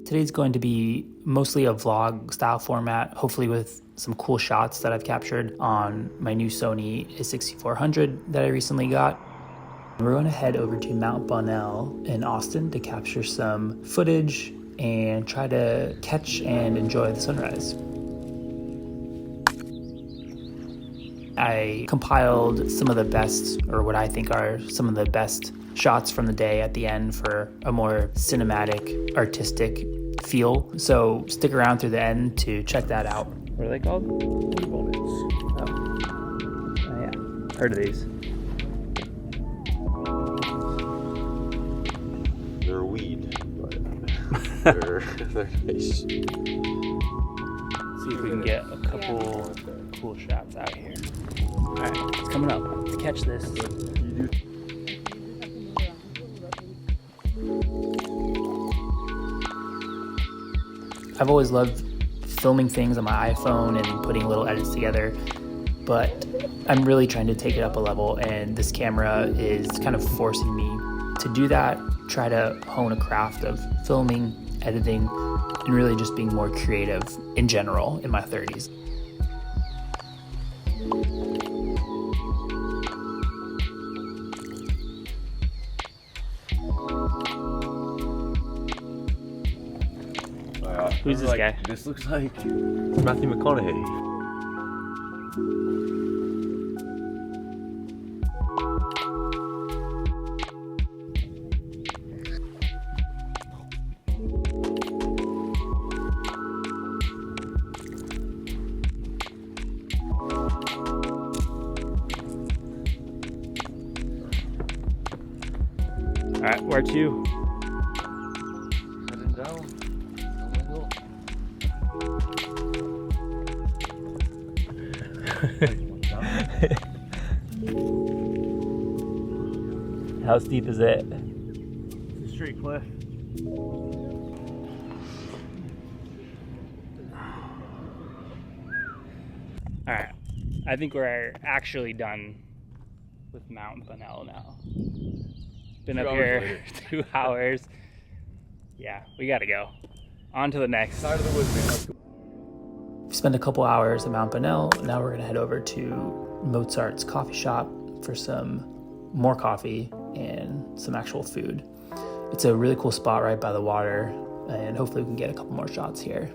Today's going to be mostly a vlog style format, hopefully with some cool shots that I've captured on my new Sony a6400 that I recently got. We're going to head over to Mount Bonnell in Austin to capture some footage and try to catch and enjoy the sunrise. I compiled some of the best, or what I think are some of the best shots from the day at the end for a more cinematic, artistic feel. So stick around through the end to check that out. What are they called? Bonnells. Oh yeah, heard of these. They're a weed, but they're nice. See if we can get a couple cool shots out here. All right, it's coming up to catch this. I've always loved filming things on my iPhone and putting little edits together, but I'm really trying to take it up a level, and this camera is kind of forcing me to do that, try to hone a craft of filming, editing, and really just being more creative in general in my 30s. Who's this guy? This looks like Matthew McConaughey. All right, where to? Heading down. How steep is it? It's a straight cliff. Alright, I think we're actually done with Mount Bonnell now. Been up here 2 hours. Yeah, we gotta go. On to the next. Side of the woods, man. Let's go. We spent a couple hours at Mount Bonnell. Now we're gonna head over to Mozart's coffee shop for some more coffee and some actual food. It's a really cool spot right by the water, and hopefully we can get a couple more shots here.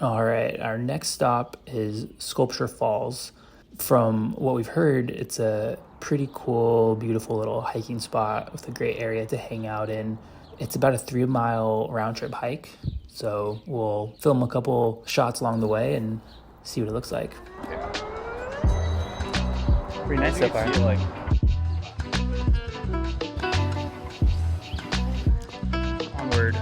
All right, our next stop is Sculpture Falls. From what we've heard, it's a pretty cool, beautiful little hiking spot with a great area to hang out in. It's about a 3-mile round trip hike, so we'll film a couple shots along the way and see what it looks like. Pretty nice so far. Onward.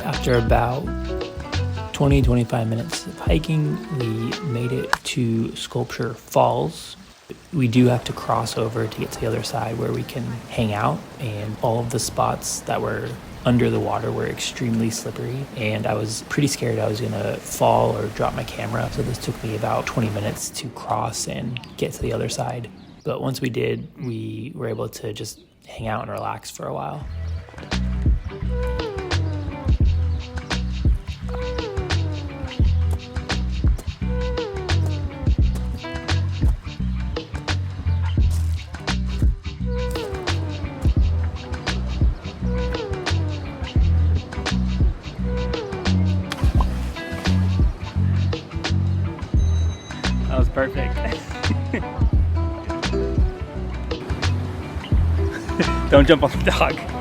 After about 20-25 minutes of hiking, we made it to Sculpture Falls. We do have to cross over to get to the other side where we can hang out, and all of the spots that were under the water were extremely slippery, and I was pretty scared I was gonna fall or drop my camera, so this took me about 20 minutes to cross and get to the other side. But once we did, we were able to just hang out and relax for a while. was perfect. Don't jump on the dog.